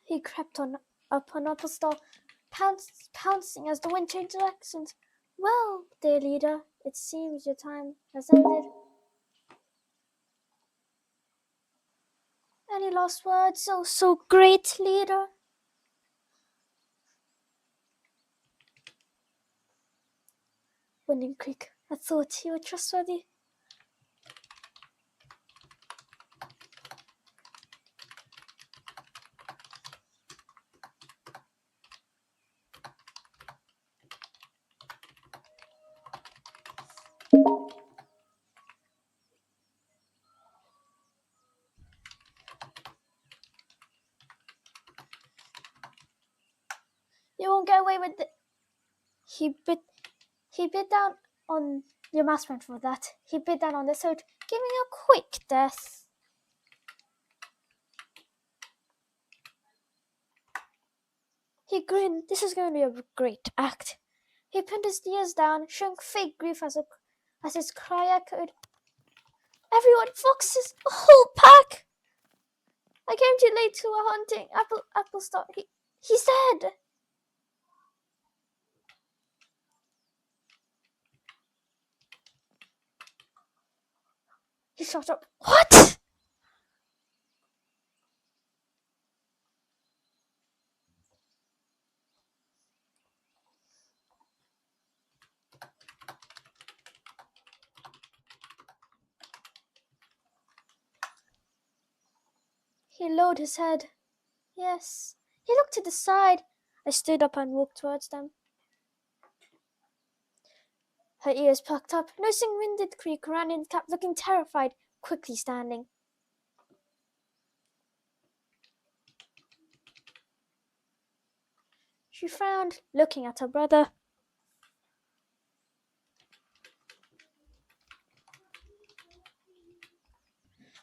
He crept on up on Applestar, pouncing as the wind changed directions. Well, dear leader, it seems your time has ended. Any last words? Oh, so great, leader. Winding Creek, I thought you were trustworthy. You won't get away with it. He bit down on your master went for that. He bit down on the throat, giving a quick death. He grinned. This is going to be a great act. He pinned his ears down, showing fake grief as his cry echoed. Everyone, foxes, a whole pack! I came too late to a hunting. Applestar, he said. He shot up. What? He lowered his head. Yes. He looked to the side. I stood up and walked towards them. Her ears perked up, noticing Winded Creek ran in, kept looking terrified, quickly standing. She frowned, looking at her brother.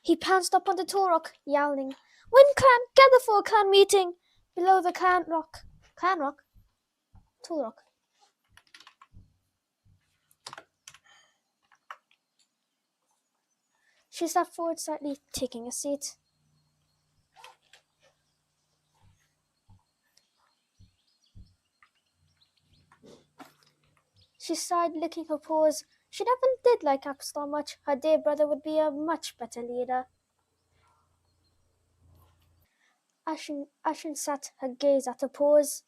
He pounced up on the tall rock, yowling, Wind Clan, gather for a clan meeting! Below the clan rock. Clan rock? Tall rock. She stepped forward slightly, taking a seat. She sighed, licking her paws. She never did like Applestar much. Her dear brother would be a much better leader. Ashen sat, her gaze at her paws.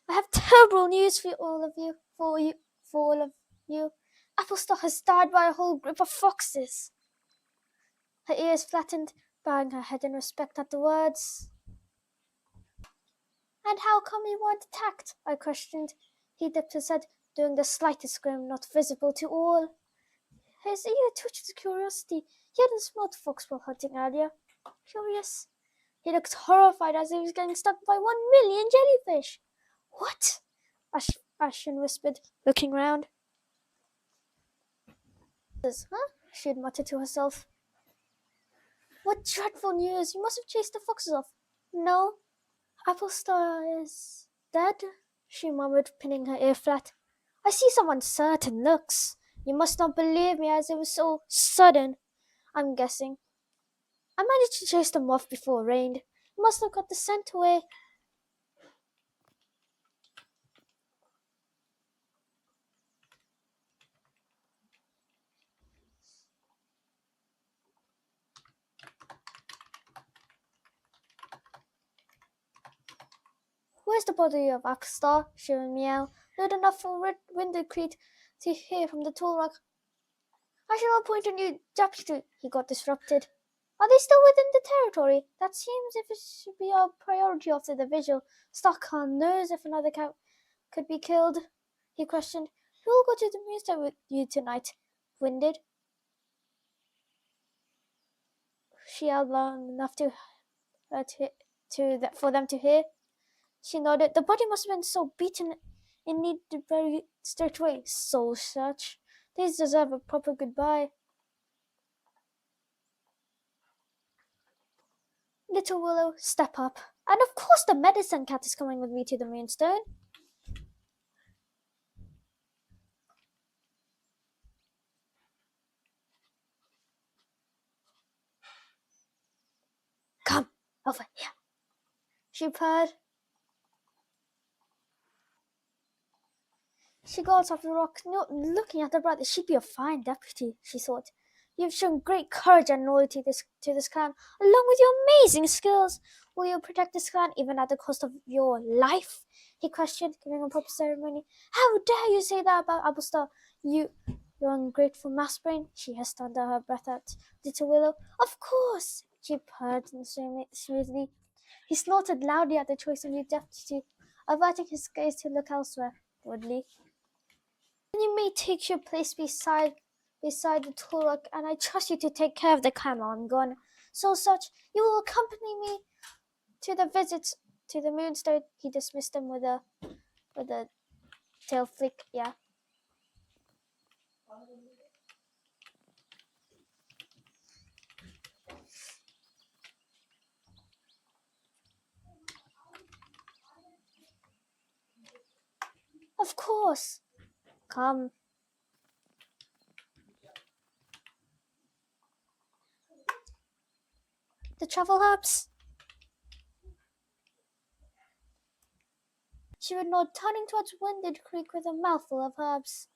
I have terrible news for all of you. For all of you. Applestar has died by a whole group of foxes. Her ears flattened, bowing her head in respect at the words. And how come he weren't attacked? I questioned. He dipped his head, doing the slightest grin not visible to all. His ear twitched with curiosity. He hadn't smelled fox while hunting earlier. Curious. He looked horrified as he was getting stung by 1,000,000 jellyfish. What? Ashen whispered, looking round. Huh? She had muttered to herself. What dreadful news! You must have chased the foxes off. No. Applestar is dead, she murmured, pinning her ear flat. I see some uncertain looks. You must not believe me as it was so sudden. I'm guessing. I managed to chase them off before it rained. You must have got the scent away. Where's the body of Applestar? She would meow, loud enough for Winded Creek to hear from the tall rock. I shall appoint a new deputy. He got disrupted. Are they still within the territory? That seems if it should be our priority after the vigil. Stockholm knows if another cow could be killed. He questioned. Who will go to the minister with you tonight? Winded. She yelled loud enough for them to hear. She nodded. The body must have been so beaten it needed very straight away. Soul search. These deserve a proper goodbye. Little Willow, step up. And of course the medicine cat is coming with me to the moonstone. Come over here. she purred. She got off the rock, looking at her brother. She'd be a fine deputy, she thought. You've shown great courage and loyalty to this clan, along with your amazing skills. Will you protect this clan even at the cost of your life? He questioned, giving a proper ceremony. How dare you say that about Abustar? You ungrateful mouse brain, she hissed under her breath at little Willow. Of course, she purred smoothly. He snorted loudly at the choice of new deputy, averting his gaze to look elsewhere. Woodley. You may take your place beside the tall rock, and I trust you to take care of the clan while I'm gone. So such, you will accompany me to the visit to the moonstone. He dismissed them with a tail flick. Yeah. Of course. Come. The travel herbs. She would nod, turning towards Winded Creek with a mouthful of herbs.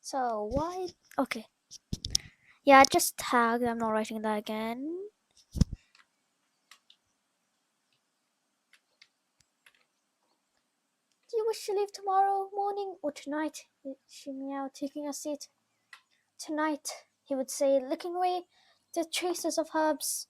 So why? Okay. Yeah, just tag. I'm not writing that again. Do you wish to leave tomorrow morning or tonight? She meowed, taking a seat. Tonight, he would say, licking away the traces of herbs.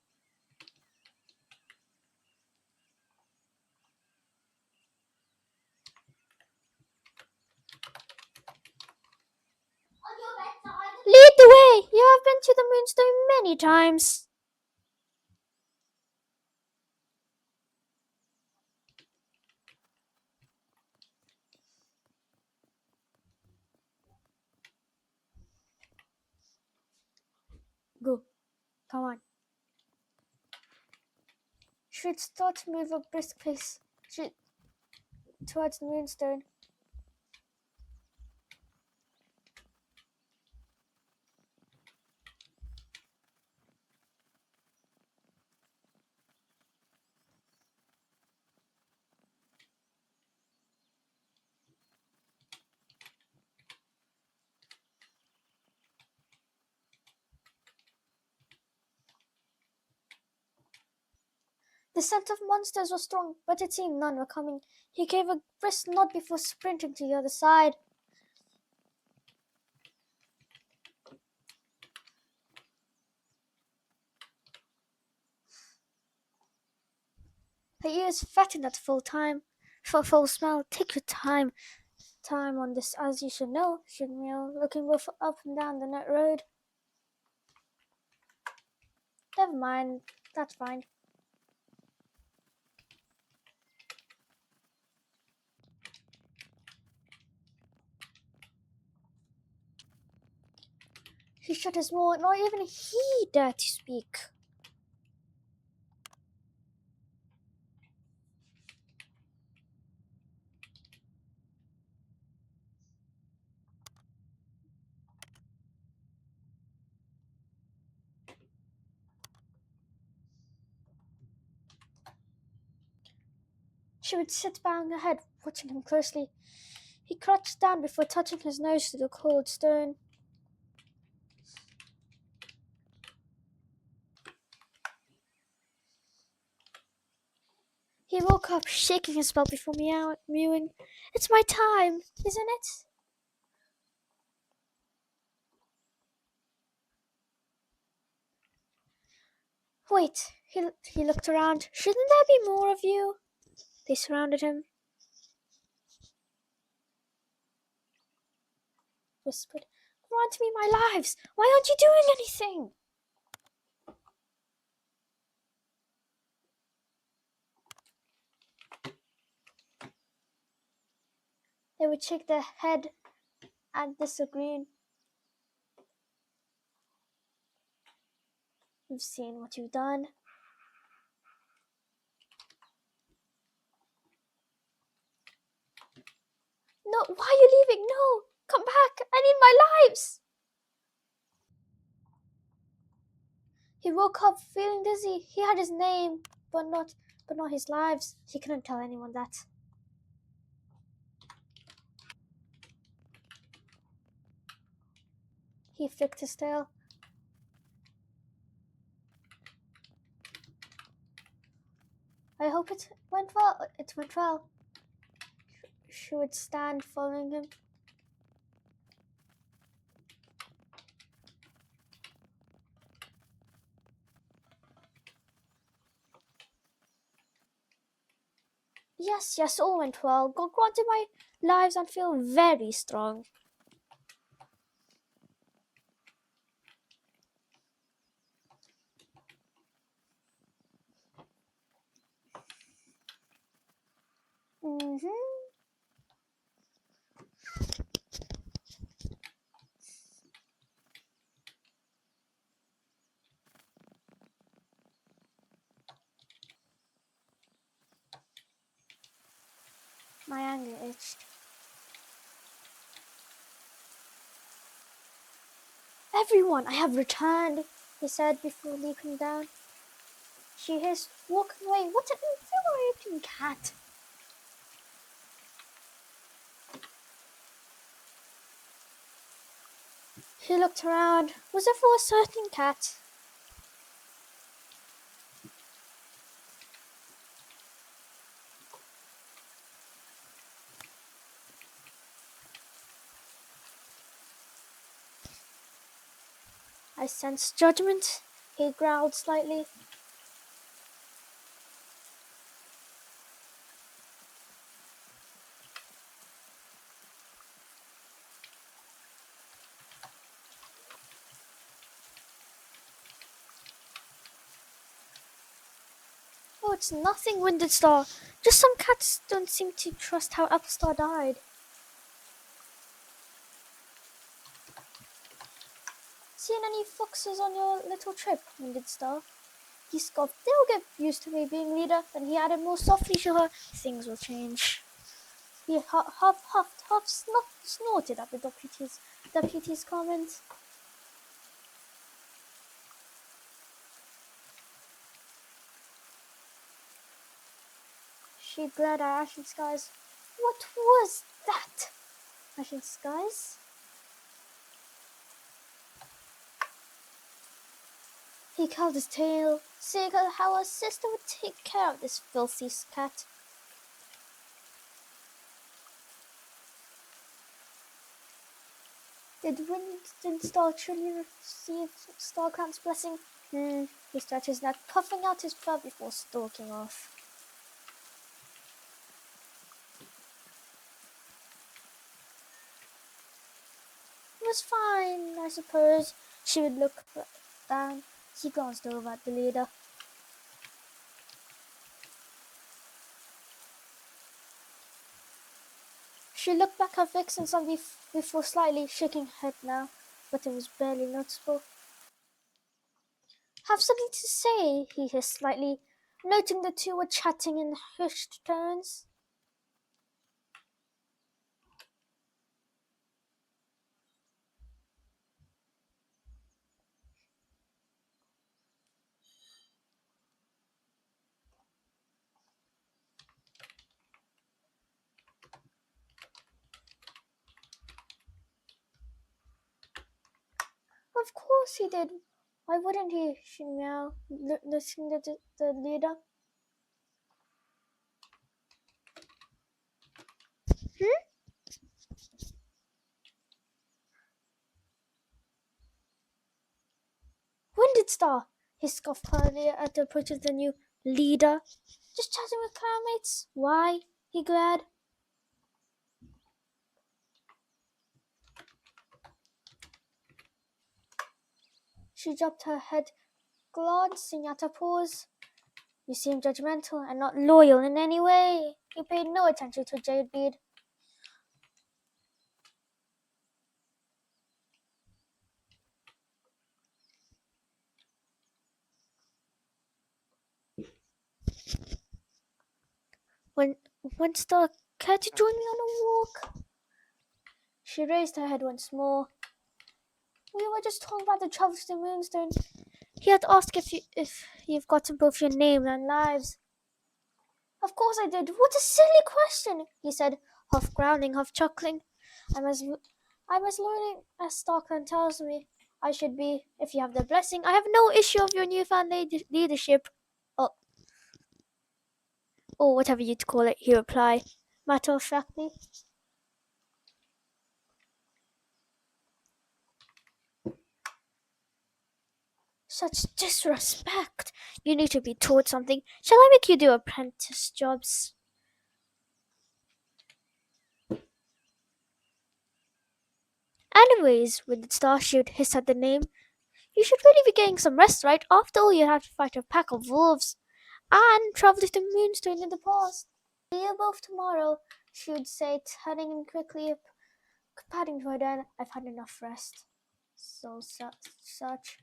Lead the way! You have been to the moonstone many times. Go. Come on. She would start to move a brisk pace towards the moonstone. The scent of monsters was strong, but it seemed none were coming. He gave a brisk nod before sprinting to the other side. Her ears fattened at full time. For full smell, take your time on this, as you should know, should meow, looking both up and down the net road. Never mind, that's fine. He shut his mouth, not even he dared to speak. She would sit bowing her head, watching him closely. He crouched down before touching his nose to the cold stone. He woke up, shaking his belt before mewing. It's my time, isn't it? Wait, he looked around. Shouldn't there be more of you? They surrounded him, whispered, grant me my lives. Why aren't you doing anything? They would shake their head and disagreeing. You've seen what you've done. No, why are you leaving? No, come back. I need my lives. He woke up feeling dizzy. He had his name, but not his lives. He couldn't tell anyone that. He flicked his tail. I hope it went well. It went well. She would stand following him. Yes, all went well. God granted my lives and feel very strong. My anger itched. Everyone, I have returned, he said before leaping down. She hissed, walking away. What an infuriating cat! He looked around. Was it for a certain cat? I sensed judgment. He growled slightly. Oh, it's nothing, Winded Star. Just some cats don't seem to trust how Applestar died. Seen any foxes on your little trip, Winded Star? He scoffed. They'll get used to me being leader. Then he added more softly to her. Things will change. He huffed, snorted at the deputy's comment. She glared at Ashen Skies. What was that? Ashen Skies? He curled his tail, seeing how her sister would take care of this filthy cat. Did Winston Star truly receive Starcramp's blessing? He stretched his neck, puffing out his fur before stalking off. It was fine, I suppose. She would look down. He glanced over at the leader. She looked back at Vixen before slightly shaking her head now, but it was barely noticeable. Have something to say, he hissed slightly, noting the two were chatting in hushed tones. Of course he did. Why wouldn't he? She meowed, listening to the leader. Winded Star, he scoffed proudly at the approach of the new leader. Just chatting with clanmates. Why? He glared. She dropped her head, glancing at her paws. You seem judgmental and not loyal in any way. He paid no attention to Jade Bead. When Star, care to join me on a walk? She raised her head once more. We were just talking about the travel to the Moonstone. He had asked if you've gotten both your name and lives. Of course I did. What a silly question, he said, half growling, half chuckling. I'm as learning as Stockland tells me I should be. If you have the blessing, I have no issue of your newfound leadership. Oh, or whatever you'd call it, he replied, matter-of-factly. Such disrespect! You need to be taught something. Shall I make you do apprentice jobs? Anyways, when the starship hissed at the name, you should really be getting some rest, right? After all, you have to fight a pack of wolves and travel to the moonstone in the past. See you both tomorrow, she would say, turning in quickly, patting her down. I've had enough rest. Such.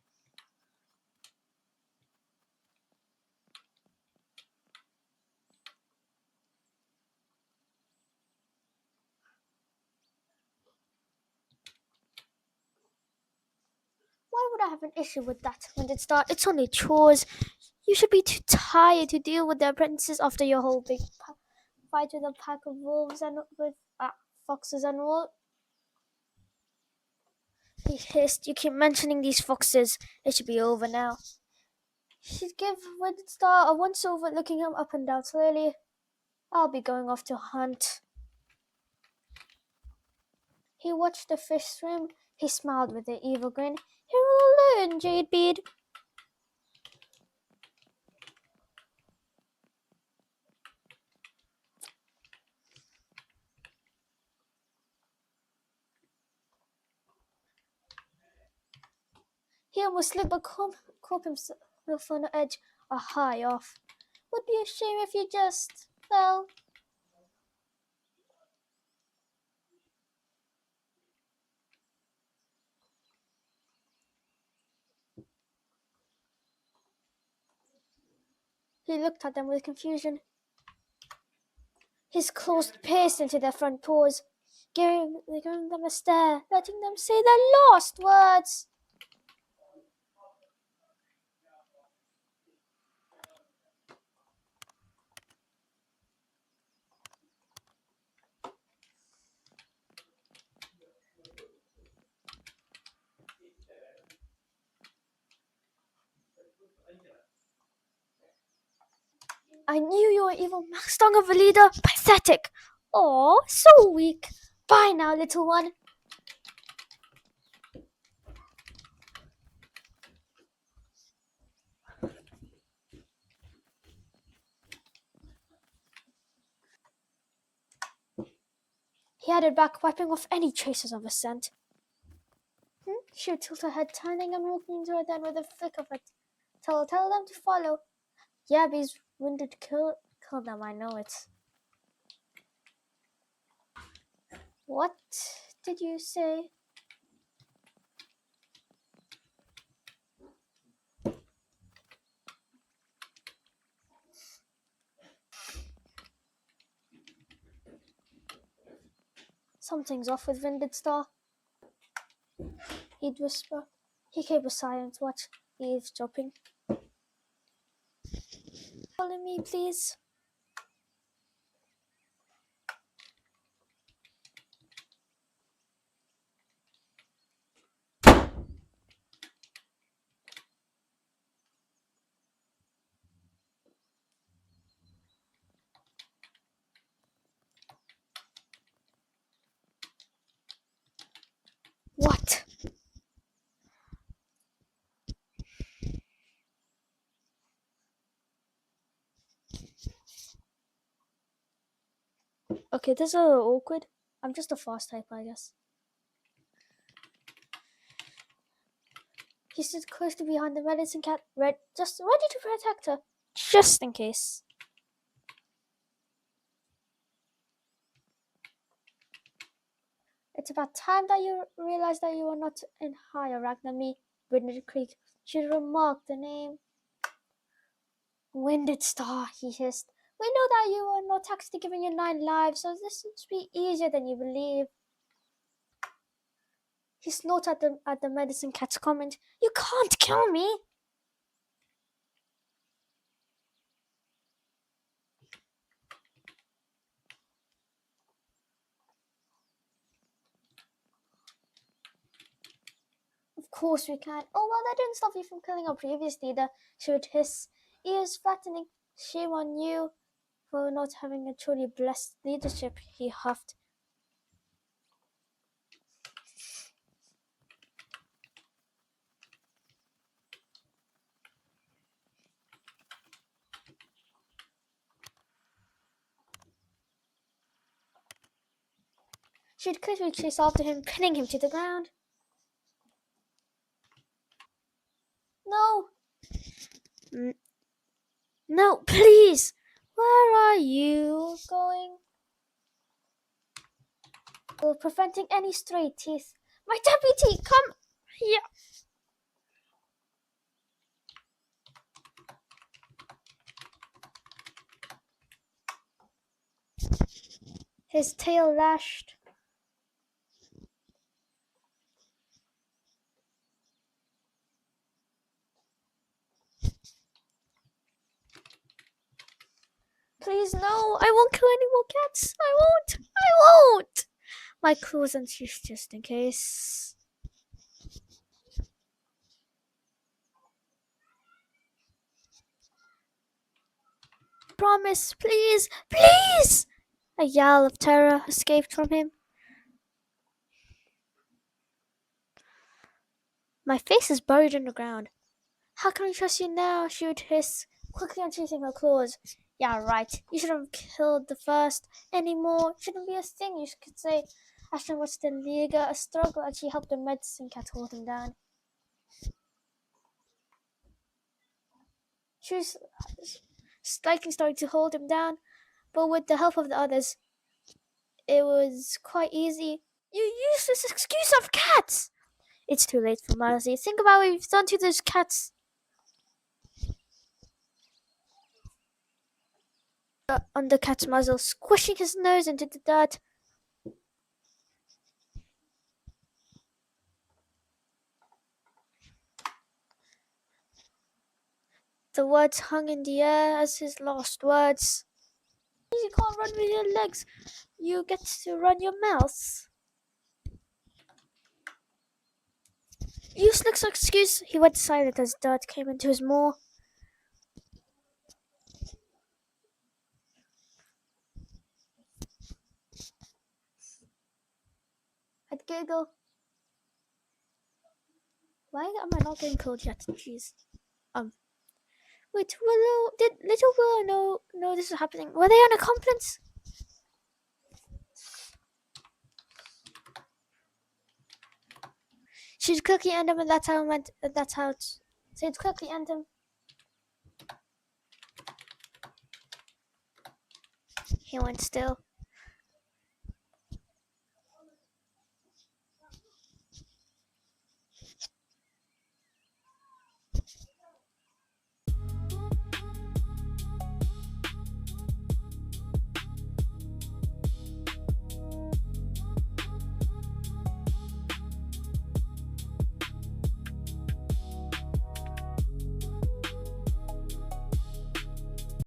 Why would I have an issue with that when it starts? It's only chores. You should be too tired to deal with the apprentices after your whole big fight with a pack of wolves and with foxes and all. He hissed, you keep mentioning these foxes. It should be over now. She'd give Windstar a once over, looking him up and down slowly. I'll be going off to hunt. He watched the fish swim. He smiled with an evil grin. You're all alone, Jadebeard. He almost slipped but caught himself on the edge, a high off. Would be a shame if you just, well... He looked at them with confusion. His claws pierced into their front paws, giving them a stare, letting them say their last words. I knew you were evil, stung of a leader. Pathetic. Oh, so weak. Bye now, little one. He headed back, wiping off any traces of a scent. She would tilt her head, turning and walking to her then with a flick of it. Tell them to follow. Yabby's wounded kill them, I know it. What did you say? Something's off with Winded Star, he'd whisper. He kept a silent watch, eavesdropping. Follow me, please. What? Okay, this is a little awkward. I'm just a fast type, I guess. He stood closely behind the medicine cat, just ready to protect her, just in case. It's about time that you realize that you are not in higher rank than me, Winded Creek. She remarked the name. Winded Star, he hissed. We know that you are not actually giving you 9 lives, so this must be easier than you believe. He snorted at the medicine cat's comment. You can't kill me. Of course we can. Oh, well, that didn't stop you from killing our previous leader, she would hiss. Ears flattening. Shame on you for not having a truly blessed leadership, he huffed. She'd quickly chase after him, pinning him to the ground. No! No, please! Where are you going? Preventing any stray teeth. My deputy, come here! His tail lashed. Please, no, I won't kill any more cats. I won't. My claws and teeth just in case. Promise, please, please! A yell of terror escaped from him. My face is buried in the ground. How can I trust you now? She would hiss, quickly unsheathing her claws. Yeah, right. You shouldn't have killed the first anymore. It shouldn't be a thing, you could say. Ashton watched the leaguer a struggle and she helped the medicine cat hold him down. She was slightly starting to hold him down, but with the help of the others, it was quite easy. You useless excuse of cats! It's too late for mercy. Think about what you've done to those cats. On the cat's muzzle, squishing his nose into the dirt. The words hung in the air as his last words. You can't run with your legs. You get to run your mouth. Useless excuse. He went silent as dirt came into his maw. I'd giggle. Why am I not getting cold yet? Jeez. Wait, did little Willow know this was happening? Were they on a conference? She'd quickly end him, and that's how it went. That's how it's. So it's quickly end him. He went still.